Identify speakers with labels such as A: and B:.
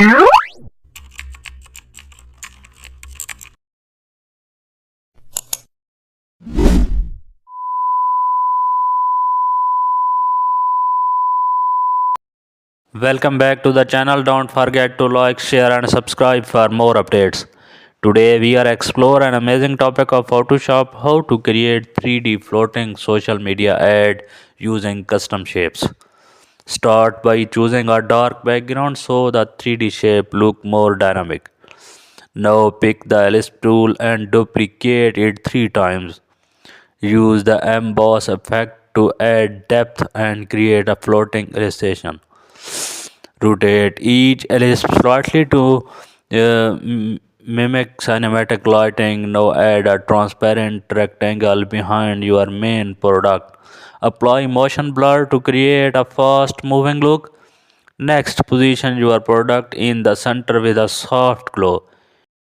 A: Welcome back to the channel. Don't forget to like, share and subscribe for more updates. Today we are explore an amazing topic of Photoshop, how to create 3D floating social media ad using custom shapes. Start by choosing a dark background so the 3D shape look more dynamic. Now pick the ellipse tool and duplicate it 3 times. Use the emboss effect to add depth and create a floating illustration. Rotate each ellipse slightly to mimic cinematic lighting. Now add a transparent rectangle behind your main product. Apply motion blur to create a fast moving look. Next, position your product in the center with a soft glow.